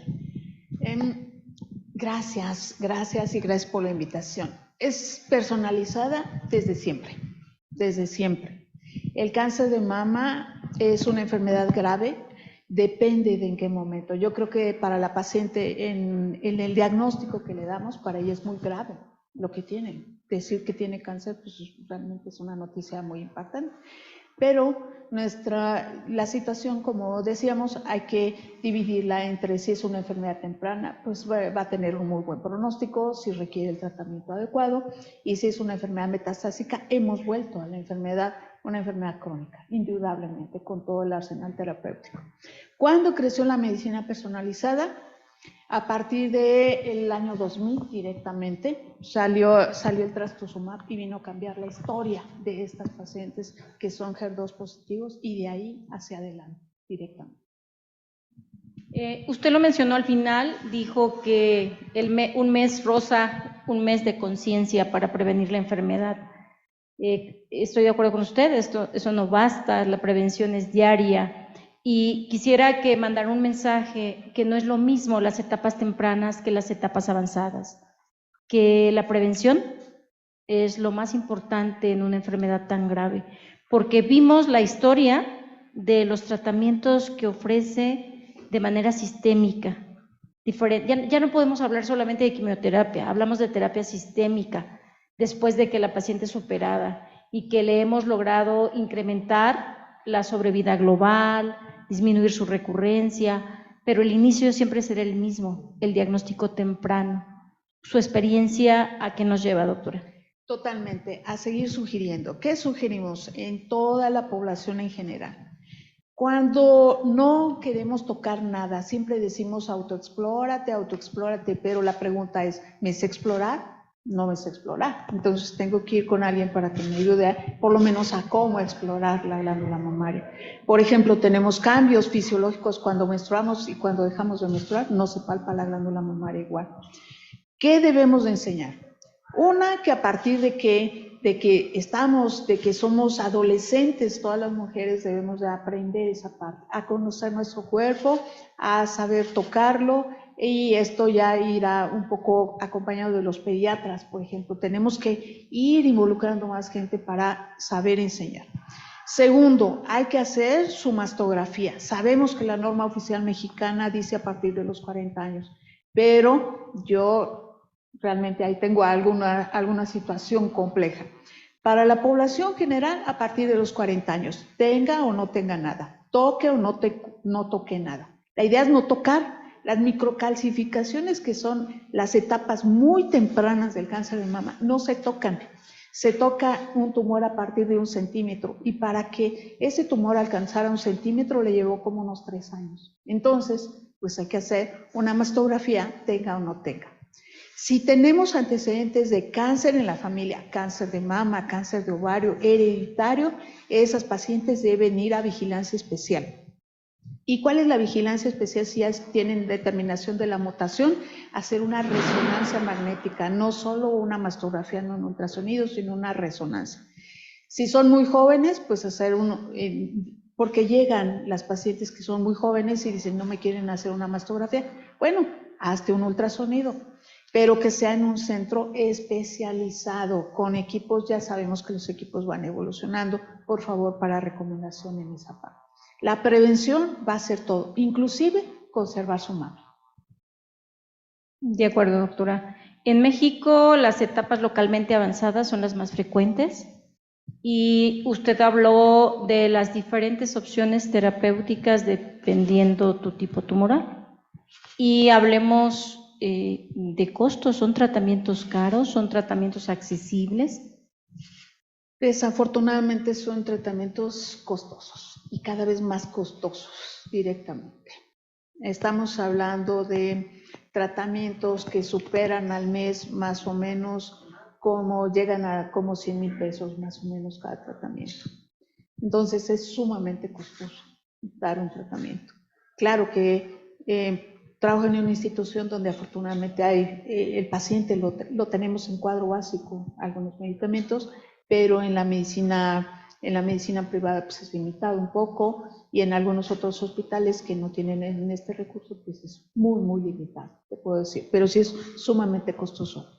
Gracias y gracias por la invitación. Es personalizada desde siempre, desde siempre. El cáncer de mama es una enfermedad grave, depende de en qué momento. Yo creo que para la paciente, en el diagnóstico que le damos, para ella es muy grave lo que tiene. Decir que tiene cáncer, pues realmente es una noticia muy impactante. Pero la situación, como decíamos, hay que dividirla entre si es una enfermedad temprana, pues va a tener un muy buen pronóstico, si requiere el tratamiento adecuado, y si es una enfermedad metastásica, hemos vuelto a la enfermedad, una enfermedad crónica, indudablemente, con todo el arsenal terapéutico. ¿Cuándo creció la medicina personalizada? A partir del año 2000 directamente salió el trastuzumab y vino a cambiar la historia de estas pacientes que son HER2 positivos, y de ahí hacia adelante directamente. Usted lo mencionó al final, dijo que un mes rosa, un mes de conciencia para prevenir la enfermedad. Estoy de acuerdo con usted, eso no basta, la prevención es diaria. Y quisiera que mandara un mensaje que no es lo mismo las etapas tempranas que las etapas avanzadas, que la prevención es lo más importante en una enfermedad tan grave, porque vimos la historia de los tratamientos que ofrece de manera sistémica. Ya no podemos hablar solamente de quimioterapia, hablamos de terapia sistémica después de que la paciente es operada y que le hemos logrado incrementar la sobrevida global, disminuir su recurrencia, pero el inicio siempre será el mismo, el diagnóstico temprano. ¿Su experiencia a qué nos lleva, doctora? Totalmente, a seguir sugiriendo. ¿Qué sugerimos en toda la población en general? Cuando no queremos tocar nada, siempre decimos autoexplórate, pero la pregunta es, ¿me sé explorar? No me sé explorar. Entonces tengo que ir con alguien para que me ayude por lo menos a cómo explorar la glándula mamaria. Por ejemplo, tenemos cambios fisiológicos cuando menstruamos y cuando dejamos de menstruar, no se palpa la glándula mamaria igual. ¿Qué debemos de enseñar? Una, que a partir de que somos adolescentes, todas las mujeres debemos de aprender esa parte, a conocer nuestro cuerpo, a saber tocarlo, y esto ya irá un poco acompañado de los pediatras, por ejemplo. Tenemos que ir involucrando más gente para saber enseñar. Segundo, hay que hacer su mastografía. Sabemos que la norma oficial mexicana dice a partir de los 40 años, pero yo realmente ahí tengo alguna situación compleja. Para la población general, a partir de los 40 años, tenga o no tenga nada, toque o no toque nada. La idea es no tocar. Las microcalcificaciones, que son las etapas muy tempranas del cáncer de mama, no se tocan. Se toca un tumor a partir de 1 centímetro, y para que ese tumor alcanzara 1 centímetro le llevó como unos 3 años. Entonces, pues hay que hacer una mastografía, tenga o no tenga. Si tenemos antecedentes de cáncer en la familia, cáncer de mama, cáncer de ovario, hereditario, esas pacientes deben ir a vigilancia especial. ¿Y cuál es la vigilancia especial? Si ya tienen determinación de la mutación, hacer una resonancia magnética, no solo una mastografía no en ultrasonido, sino una resonancia. Si son muy jóvenes, pues hacer porque llegan las pacientes que son muy jóvenes y dicen, no me quieren hacer una mastografía. Bueno, hazte un ultrasonido, pero que sea en un centro especializado, con equipos. Ya sabemos que los equipos van evolucionando, por favor, para recomendación en esa parte. La prevención va a ser todo, inclusive conservar su mama. De acuerdo, doctora. En México, las etapas localmente avanzadas son las más frecuentes, y usted habló de las diferentes opciones terapéuticas dependiendo tu tipo tumoral. Y hablemos de costos. ¿Son tratamientos caros? ¿Son tratamientos accesibles? Desafortunadamente son tratamientos costosos, y cada vez más costosos directamente. Estamos hablando de tratamientos que superan al mes más o menos, llegan a como 100,000 pesos más o menos cada tratamiento. Entonces es sumamente costoso dar un tratamiento. Claro que trabajo en una institución donde afortunadamente el paciente lo tenemos en cuadro básico, algunos medicamentos, pero en la medicina privada pues es limitado un poco, y en algunos otros hospitales que no tienen en este recurso pues es muy, muy limitado, te puedo decir, pero sí es sumamente costoso.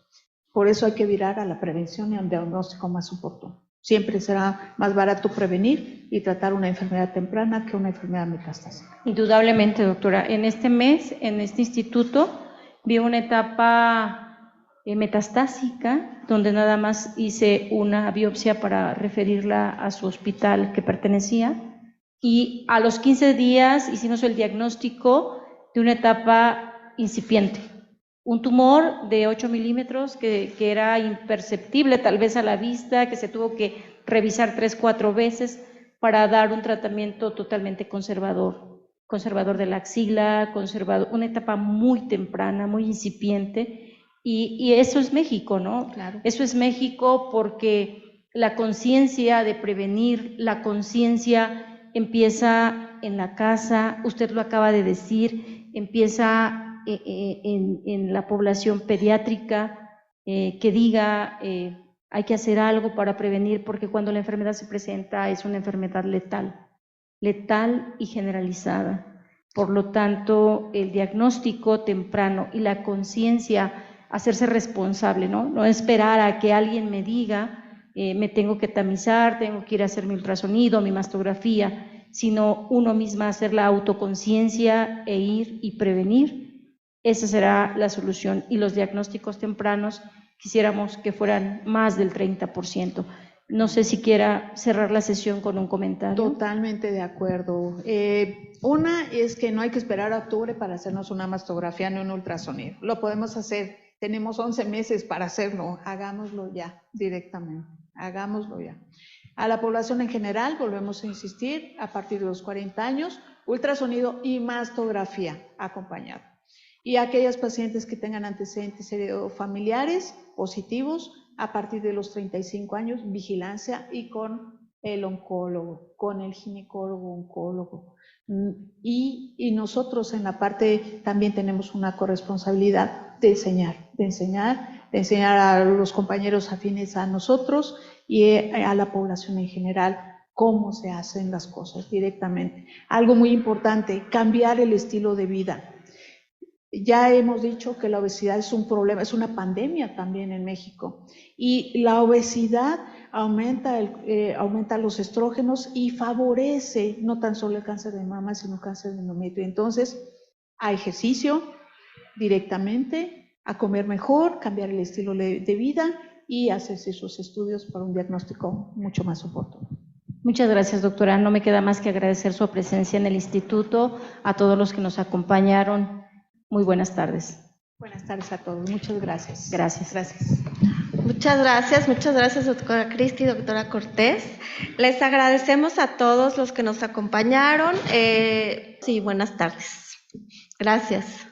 Por eso hay que virar a la prevención y al diagnóstico más oportuno. Siempre será más barato prevenir y tratar una enfermedad temprana que una enfermedad metastásica. Indudablemente, doctora. En este mes, en este instituto, vi una etapa metastásica, donde nada más hice una biopsia para referirla a su hospital que pertenecía, y a los 15 días hicimos el diagnóstico de una etapa incipiente, un tumor de 8 milímetros que era imperceptible tal vez a la vista, que se tuvo que revisar 3-4 veces para dar un tratamiento totalmente conservador de la axila, una etapa muy temprana, muy incipiente. Y eso es México, ¿no? Claro. Eso es México, porque la conciencia de prevenir, la conciencia empieza en la casa, usted lo acaba de decir, empieza en la población pediátrica, que diga hay que hacer algo para prevenir, porque cuando la enfermedad se presenta es una enfermedad letal y generalizada. Por lo tanto, el diagnóstico temprano y la conciencia, hacerse responsable, ¿no? No esperar a que alguien me diga, me tengo que tamizar, tengo que ir a hacer mi ultrasonido, mi mastografía, sino uno misma hacer la autoconciencia e ir y prevenir. Esa será la solución. Y los diagnósticos tempranos quisiéramos que fueran más del 30%. No sé si quiera cerrar la sesión con un comentario. Totalmente de acuerdo. Una es que no hay que esperar a octubre para hacernos una mastografía ni un ultrasonido. Lo podemos hacer. Tenemos 11 meses para hacerlo. Hagámoslo ya directamente. Hagámoslo ya. A la población en general, volvemos a insistir, a partir de los 40 años, ultrasonido y mastografía acompañado. Y aquellas pacientes que tengan antecedentes familiares positivos, a partir de los 35 años, vigilancia y con el oncólogo, con el ginecólogo oncólogo. Y nosotros en la parte también tenemos una corresponsabilidad de enseñar a los compañeros afines a nosotros y a la población en general cómo se hacen las cosas directamente. Algo muy importante, cambiar el estilo de vida. Ya hemos dicho que la obesidad es un problema, es una pandemia también en México. Y la obesidad aumenta los estrógenos y favorece no tan solo el cáncer de mama, sino cáncer de endometrio. Entonces, a ejercicio directamente, a comer mejor, cambiar el estilo de vida y hacerse sus estudios para un diagnóstico mucho más oportuno. Muchas gracias, doctora. No me queda más que agradecer su presencia en el instituto, a todos los que nos acompañaron. Muy buenas tardes. Buenas tardes a todos. Muchas gracias. Gracias. Muchas gracias, doctora Cristi, doctora Cortés. Les agradecemos a todos los que nos acompañaron. Sí, buenas tardes. Gracias.